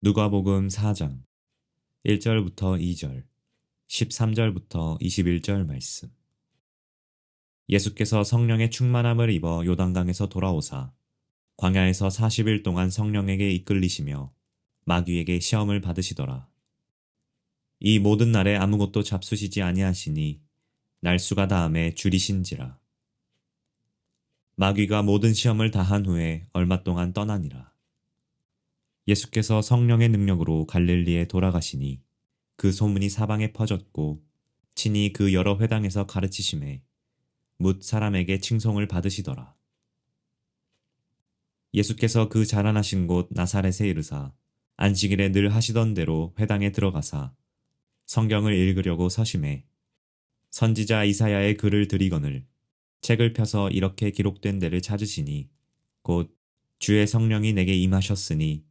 누가복음 4장 1절부터 2절, 13절부터 21절 말씀. 예수께서 성령의 충만함을 입어 요단강에서 돌아오사 광야에서 40일 동안 성령에게 이끌리시며 마귀에게 시험을 받으시더라. 이 모든 날에 아무것도 잡수시지 아니하시니 날수가 다함에 줄이신지라. 마귀가 모든 시험을 다한 후에 얼마 동안 떠나니라. 예수께서 성령의 능력으로 갈릴리에 돌아가시니 그 소문이 사방에 퍼졌고 친히 그 여러 회당에서 가르치심에 뭇 사람에게 칭송을 받으시더라. 예수께서 그 자라나신 곳 나사렛에 이르사 안식일에 늘 하시던 대로 회당에 들어가사 성경을 읽으려고 서심해 선지자 이사야의 글을 들이거늘 책을 펴서 이렇게 기록된 데를 찾으시니 곧 주의 성령이 내게 임하셨으니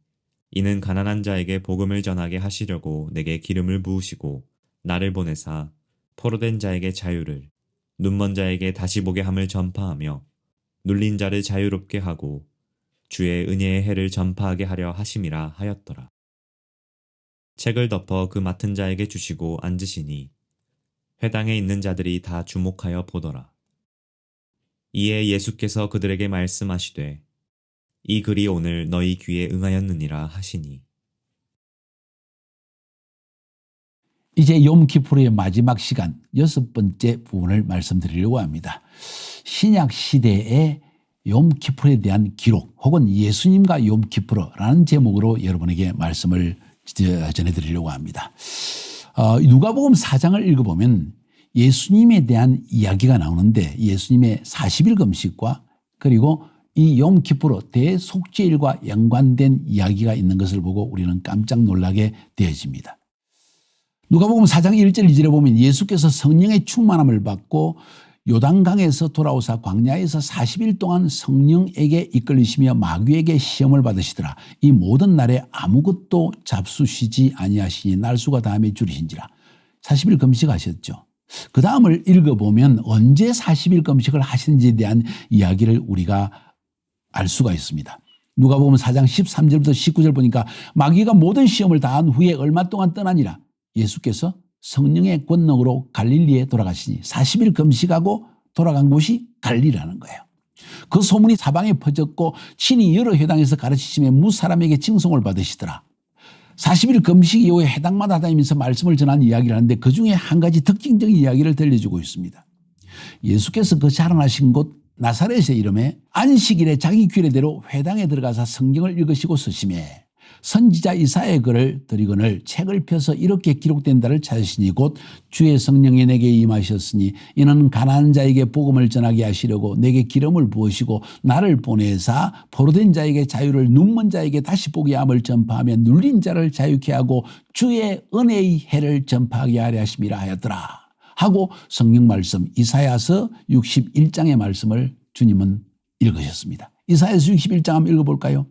이는 가난한 자에게 복음을 전하게 하시려고 내게 기름을 부으시고 나를 보내사 포로된 자에게 자유를, 눈먼 자에게 다시 보게 함을 전파하며 눌린 자를 자유롭게 하고 주의 은혜의 해를 전파하게 하려 하심이라 하였더라. 책을 덮어 그 맡은 자에게 주시고 앉으시니 회당에 있는 자들이 다 주목하여 보더라. 이에 예수께서 그들에게 말씀하시되 이 글이 오늘 너희 귀에 응하였느니라 하시니. 이제 욤키푸르의 마지막 시간 6번째 부분을 말씀드리려고 합니다. 신약 시대의 욤키푸르에 대한 기록 혹은 예수님과 욤키푸르라는 제목으로 여러분에게 말씀을 전해드리려고 합니다. 누가복음 4장을 읽어보면 예수님에 대한 이야기가 나오는데 예수님의 40일 금식과 그리고 이 욤키푸르 대속죄일과 연관된 이야기가 있는 것을 보고 우리는 깜짝 놀라게 되어집니다. 누가복음 4장 1절 2절에 보면 예수께서 성령의 충만함을 받고 요단강에서 돌아오사 광야에서 40일 동안 성령에게 이끌리시며 마귀에게 시험을 받으시더라. 이 모든 날에 아무것도 잡수시지 아니하시니 날수가 다함에 줄이신지라. 40일 금식하셨죠. 그 다음을 읽어보면 언제 40일 금식을 하시는지에 대한 이야기를 우리가 알 수가 있습니다. 누가복음 4장 13절부터 19절 보니까 마귀가 모든 시험을 다한 후에 얼마 동안 떠나니라. 예수께서 성령의 권능으로 갈릴리에 돌아가시니 40일 금식하고 돌아간 곳이 갈릴리라는 거예요. 그 소문이 사방에 퍼졌고 친히 여러 회당에서 가르치시며 무 사람에게 칭송을 받으시더라. 40일 금식 이후에 회당마다 다니면서 말씀을 전한 이야기를 하는데 그중에 한 가지 특징적인 이야기를 들려주고 있습니다. 예수께서 그 자라나신 곳 나사렛의 이름에 안식일에 자기 규례대로 회당에 들어가서 성경을 읽으시고 서심해 선지자 이사야의 글을 들이거늘 책을 펴서 이렇게 기록된 바를 찾으시니 곧 주의 성령이 내게 임하셨으니 이는 가난한 자에게 복음을 전하게 하시려고 내게 기름을 부으시고 나를 보내사 포로된 자에게 자유를, 눈먼 자에게 다시 보게 함을 전파하며 눌린 자를 자유케 하고 주의 은혜의 해를 전파하게 하려 하심이라 하였더라 하고 성경 말씀 이사야서 61장의 말씀을 주님은 읽으셨습니다. 이사야서 61장 한번 읽어볼까요?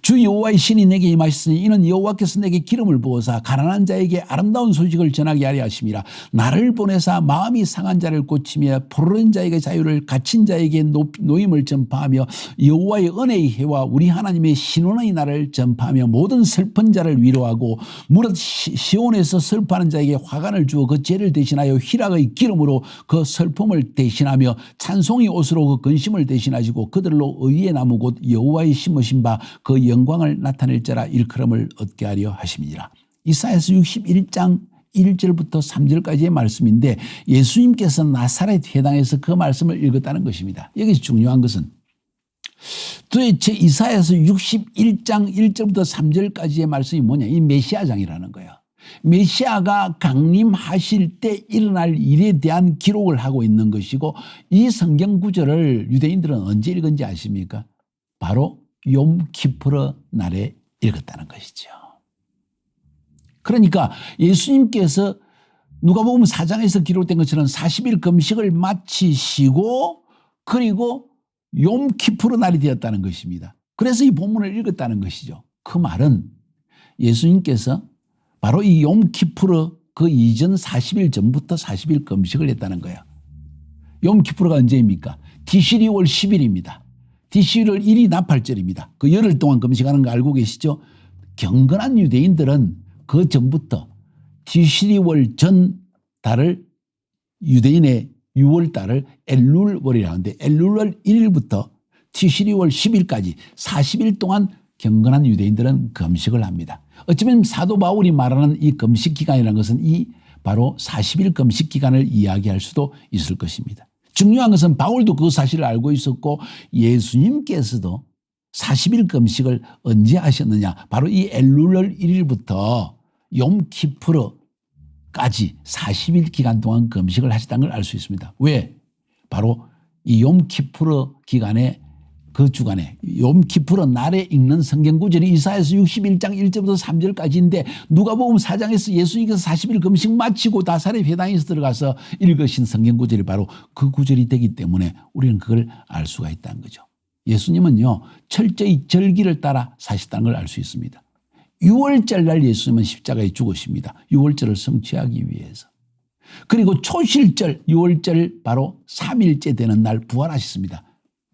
주 여호와의 신이 내게 임하셨으니 이는 여호와께서 내게 기름을 부어사 가난한 자에게 아름다운 소식을 전하게 하려 하심이라. 나를 보내사 마음이 상한 자를 고치며 포로된 자에게 자유를, 갇힌 자에게 노임을 전파하며 여호와의 은혜의 해와 우리 하나님의 신원의 날을 전파하며 모든 슬픈 자를 위로하고 무릇 시온에서 슬퍼하는 자에게 화관을 주어 그 죄를 대신하여 희락의 기름으로 그 슬픔을 대신하며 찬송의 옷으로 그 근심을 대신하시고 그들로 의의 나무 곧 여호와의 심으신 바 그 영광을 나타낼 자라 일컬음을 얻게 하려 하심이니라. 이사야서 61장 1절부터 3절까지의 말씀인데 예수님께서 나사렛 회당에서 그 말씀을 읽었다는 것입니다. 여기서 중요한 것은 도대체 이사야서 61장 1절부터 3절까지의 말씀이 뭐냐? 이 메시아장이라는 거예요. 메시아가 강림하실 때 일어날 일에 대한 기록을 하고 있는 것이고 이 성경 구절을 유대인들은 언제 읽은지 아십니까? 바로 욤키푸르 날에 읽었다는 것이죠. 그러니까 예수님께서 누가복음 4장에서 기록된 것처럼 40일 금식을 마치시고 그리고 욤키푸르 날이 되었다는 것입니다. 그래서 이 본문을 읽었다는 것이죠. 그 말은 예수님께서 바로 이 욤키푸르 그 이전 40일 전부터 40일 금식을 했다는 거예요. 욤키푸르가 언제입니까? 티시리 월 10일입니다. 디시를 1이 나팔절입니다. 그 열흘 동안 금식하는 거 알고 계시죠? 경건한 유대인들은 그 전부터 티시리월 전 달을 유대인의 6월 달을 엘룰월이라고 하는데 엘룰월 1일부터 티시리월 10일까지 40일 동안 경건한 유대인들은 금식을 합니다. 어쩌면 사도 바울이 말하는 이 금식 기간이라는 것은 이 바로 40일 금식 기간을 이야기할 수도 있을 것입니다. 중요한 것은 바울도 그 사실을 알고 있었고 예수님께서도 40일 금식을 언제 하셨느냐. 바로 이 엘룰월 1일부터 욤키프르까지 40일 기간 동안 금식을 하셨다는 걸 알 수 있습니다. 왜? 바로 이 욤키프르 기간에 그 주간에 욤키프르 날에 읽는 성경 구절이 이사야서 61장 1절부터 3절까지인데 누가복음 4장에서 예수님께서 40일 금식 마치고 나사렛 회당에서 들어가서 읽으신 성경 구절이 바로 그 구절이 되기 때문에 우리는 그걸 알 수가 있다는 거죠. 예수님은요 철저히 절기를 따라 사셨다는 걸 알 수 있습니다. 6월절 날 예수님은 십자가에 죽으십니다. 6월절을 성취하기 위해서. 그리고 초실절 6월절 바로 3일째 되는 날 부활하셨습니다.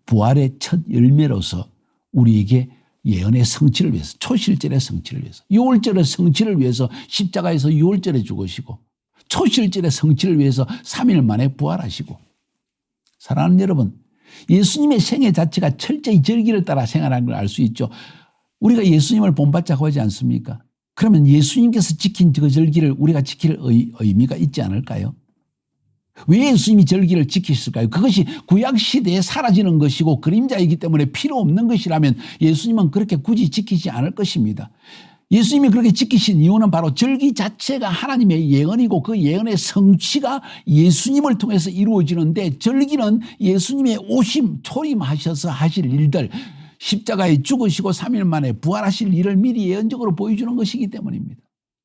부활의 첫 열매로서 우리에게 예언의 성취를 위해서 초실절의 성취를 위해서 6월절의 성취를 위해서 십자가에서 6월절에 죽으시고 초실절의 성취를 위해서 3일 만에 부활하시고 사랑하는 여러분 예수님의 생애 자체가 철저히 절기를 따라 생활하는 걸 알 수 있죠. 우리가 예수님을 본받자고 하지 않습니까? 그러면 예수님께서 지킨 그 절기를 우리가 지킬 의미가 있지 않을까요? 왜 예수님이 절기를 지키셨을까요? 그것이 구약시대에 사라지는 것이고 그림자이기 때문에 필요 없는 것이라면 예수님은 그렇게 굳이 지키지 않을 것입니다. 예수님이 그렇게 지키신 이유는 바로 절기 자체가 하나님의 예언이고 그 예언의 성취가 예수님을 통해서 이루어지는데 절기는 예수님의 오심, 초림하셔서 하실 일들, 십자가에 죽으시고 3일 만에 부활하실 일을 미리 예언적으로 보여주는 것이기 때문입니다.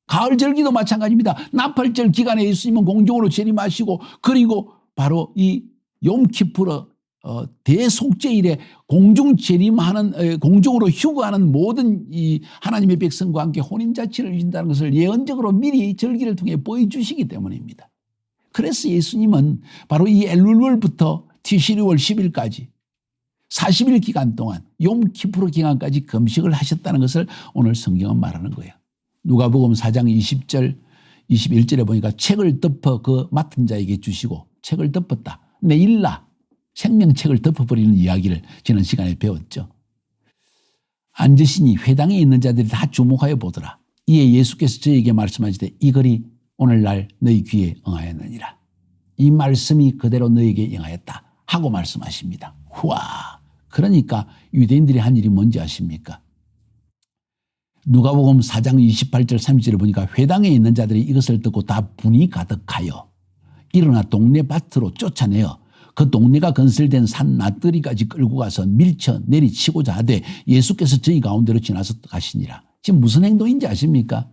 가을 절기도 마찬가지입니다. 나팔절 기간에 예수님은 공중으로 재림하시고 그리고 바로 이 욤키프르 대속죄일에 공중 재림하는 공중으로 휴거하는 모든 이 하나님의 백성과 함께 혼인잔치를 이룬다는 것을 예언적으로 미리 절기를 통해 보여주시기 때문입니다. 그래서 예수님은 바로 이 엘룰월부터 티시리월 10일까지 40일 기간 동안 욤키프르 기간까지 금식을 하셨다는 것을 오늘 성경은 말하는 거예요. 누가복음 4장 20절 21절에 보니까 책을 덮어 그 맡은 자에게 주시고 책을 덮었다. 내일라 생명책을 덮어버리는 이야기를 지난 시간에 배웠죠. 앉으시니 회당에 있는 자들이 다 주목하여 보더라. 이에 예수께서 저에게 말씀하시되 이 글이 오늘날 너희 귀에 응하였느니라. 이 말씀이 그대로 너희에게 응하였다 하고 말씀하십니다. 우와. 그러니까 유대인들이 한 일이 뭔지 아십니까? 누가복음 4장 28절 30절에 보니까 회당에 있는 자들이 이것을 듣고 다 분이 가득하여 일어나 동네 밭으로 쫓아내어 그 동네가 건설된 산 나들이까지 끌고 가서 밀쳐 내리치고자 하되 예수께서 저희 가운데로 지나서 가시니라. 지금 무슨 행동인지 아십니까?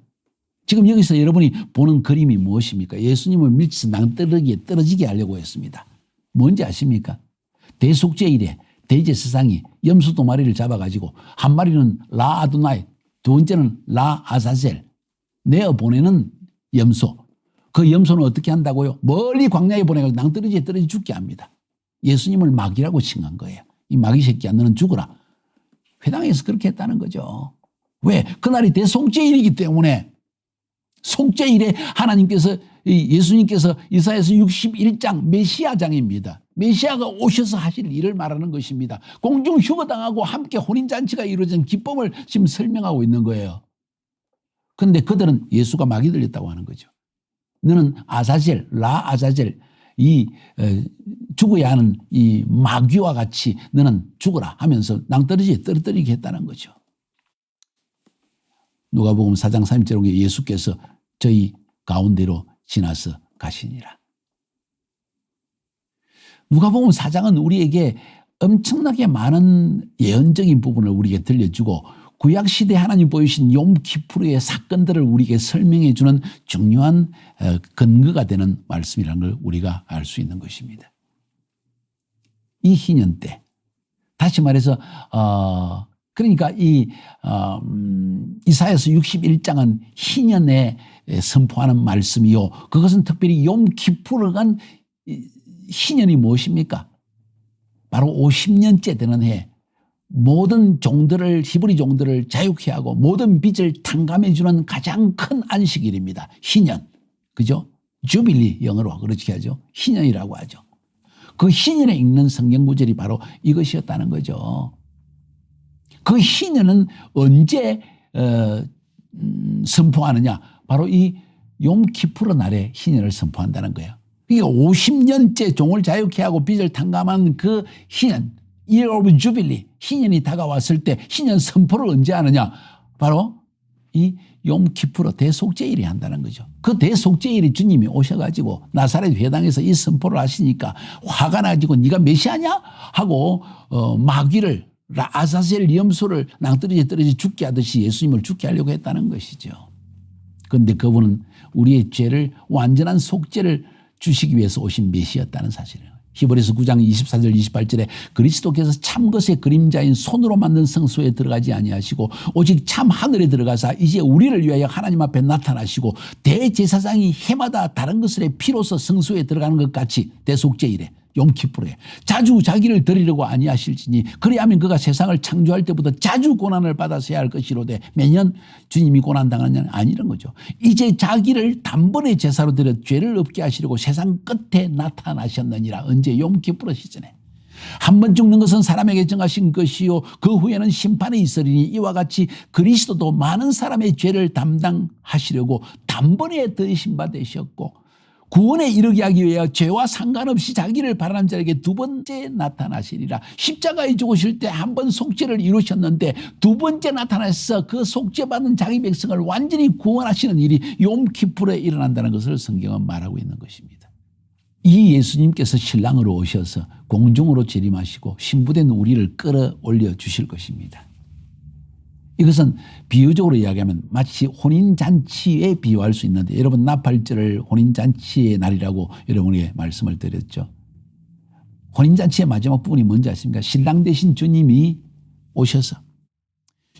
지금 여기서 여러분이 보는 그림이 무엇입니까? 예수님을 밀쳐서 낭떠러기에 떨어지게 하려고 했습니다. 뭔지 아십니까? 대속죄일에 대제사장이 염소 2마리를 잡아가지고 한 마리는 라 아도나이 두 번째는 라 아사셀 내어보내는 염소. 그 염소는 어떻게 한다고요? 멀리 광야에 보내서 낭떠러지에 떨어져 죽게 합니다. 예수님을 마귀라고 칭한 거예요. 이 마귀 새끼야 너는 죽어라. 회당에서 그렇게 했다는 거죠. 왜? 그날이 대속죄일이기 때문에 속죄일에 하나님께서 예수님께서 이사야서 61장 메시아장입니다. 메시아가 오셔서 하실 일을 말하는 것입니다. 공중 휴거당하고 함께 혼인잔치가 이루어진 기쁨을 지금 설명하고 있는 거예요. 그런데 그들은 예수가 마귀 들렸다고 하는 거죠. 너는 아자젤, 라 아자젤 이 죽어야 하는 이 마귀와 같이 너는 죽어라 하면서 낭떠러지에 떨어뜨리게 했다는 거죠. 누가복음 4장 30절에 예수께서 저희 가운데로 지나서 가시니라. 누가복음 4장은 우리에게 엄청나게 많은 예언적인 부분을 우리에게 들려주고 구약시대 하나님 보이신 욤키프르의 사건들을 우리에게 설명해 주는 중요한 근거가 되는 말씀이라는 걸 우리가 알 수 있는 것입니다. 이 희년 때 다시 말해서 그러니까 이사야서 61장은 희년에 선포하는 말씀이요. 그것은 특별히 욤키프르가 희년이 무엇입니까? 바로 50년째 되는 해 모든 종들을 히브리 종들을 자유케 하고 모든 빚을 탕감해 주는 가장 큰 안식일입니다. 희년. 그죠? 주빌리 영어로 그렇게 하죠. 희년이라고 하죠. 그 희년에 읽는 성경 구절이 바로 이것이었다는 거죠. 그 희년은 언제 선포하느냐? 바로 이 욤키푸르 날에 희년을 선포한다는 거예요. 이게 50년째 종을 자유케 하고 빚을 탕감한 그 희년, Year of Jubilee, 희년이 다가왔을 때 희년 선포를 언제 하느냐? 바로 이 욤키푸르 대속죄일이 한다는 거죠. 그 대속죄일이 주님이 오셔가지고 나사렛 회당에서 이 선포를 하시니까 화가 나가지고 네가 메시아냐? 하고 마귀를 아사셀 염소를 낭떠러지 죽게 하듯이 예수님을 죽게 하려고 했다는 것이죠. 그런데 그분은 우리의 죄를 완전한 속죄를 주시기 위해서 오신 메시아였다는 사실이에요. 히브리서 9장 24절 28절에 그리스도께서 참 것의 그림자인 손으로 만든 성소에 들어가지 아니하시고 오직 참 하늘에 들어가사 이제 우리를 위하여 하나님 앞에 나타나시고 대제사장이 해마다 다른 것을 피로써 성소에 들어가는 것 같이 대속죄일에 욤키푸르에 자주 자기를 드리려고 아니하실지니 그리하면 그가 세상을 창조할 때부터 자주 고난을 받아서야 할 것이로되 매년 주님이 고난당하느냐 아니란 거죠. 이제 자기를 단번에 제사로 드려 죄를 없게 하시려고 세상 끝에 나타나셨느니라. 언제? 욤키푸르 시즌에. 한 번 죽는 것은 사람에게 정하신 것이요 그 후에는 심판이 있으리니 이와 같이 그리스도도 많은 사람의 죄를 담당하시려고 단번에 드리신 바 되셨고 구원에 이르게 하기 위하여 죄와 상관없이 자기를 바라는 자에게 두 번째 나타나시리라. 십자가에 죽으실 때 한 번 속죄를 이루셨는데 두 번째 나타나셔서 그 속죄받은 자기 백성을 완전히 구원하시는 일이 욤키푸르에 일어난다는 것을 성경은 말하고 있는 것입니다. 이 예수님께서 신랑으로 오셔서 공중으로 재림하시고 신부된 우리를 끌어올려 주실 것입니다. 이것은 비유적으로 이야기하면 마치 혼인잔치에 비유할 수 있는데 여러분 나팔절을 혼인잔치의 날이라고 여러분에게 말씀을 드렸죠. 혼인잔치의 마지막 부분이 뭔지 아십니까? 신랑 되신 주님이 오셔서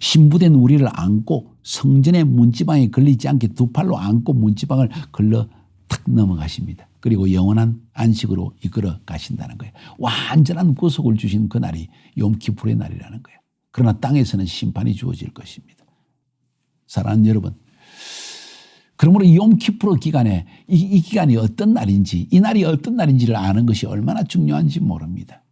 신부된 우리를 안고 성전의 문지방에 걸리지 않게 두 팔로 안고 문지방을 걸러 탁 넘어가십니다. 그리고 영원한 안식으로 이끌어 가신다는 거예요. 완전한 구속을 주신 그 날이 욤키푸르의 날이라는 거예요. 그러나 땅에서는 심판이 주어질 것입니다. 사랑하는 여러분, 그러므로 욤키푸르 기간에 이 기간이 어떤 날인지 이 날이 어떤 날인지를 아는 것이 얼마나 중요한지 모릅니다.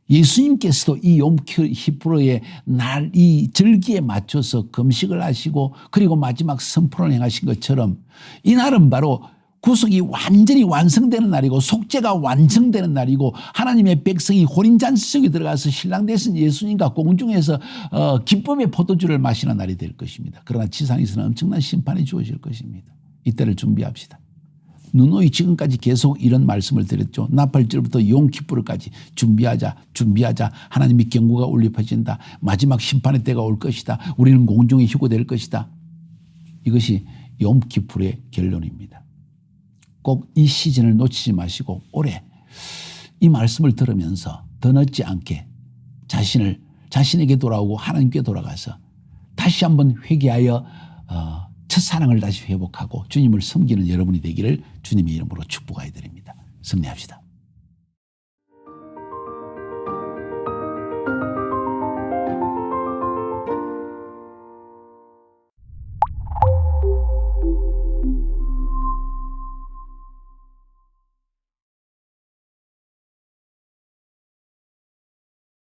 예수님께서도 이 욤키푸르의 날, 이 절기에 맞춰서 금식을 하시고 그리고 마지막 선포를 행하신 것처럼 이 날은 바로 구속이 완전히 완성되는 날이고 속죄가 완성되는 날이고 하나님의 백성이 혼인잔치 속에 들어가서 신랑 되신 예수님과 공중에서 기쁨의 포도주를 마시는 날이 될 것입니다. 그러나 지상에서는 엄청난 심판이 주어질 것입니다. 이때를 준비합시다. 누누이 지금까지 계속 이런 말씀을 드렸죠. 나팔절부터 욤키푸르까지 준비하자. 하나님의 경고가 울려 퍼진다. 마지막 심판의 때가 올 것이다. 우리는 공중에 휴거될 것이다. 이것이 욤키푸르의 결론입니다. 꼭 이 시즌을 놓치지 마시고 올해 이 말씀을 들으면서 더 늦지 않게 자신에게 돌아오고 하나님께 돌아가서 다시 한번 회개하여 첫사랑을 다시 회복하고 주님을 섬기는 여러분이 되기를 주님의 이름으로 축복하여 드립니다. 승리합시다.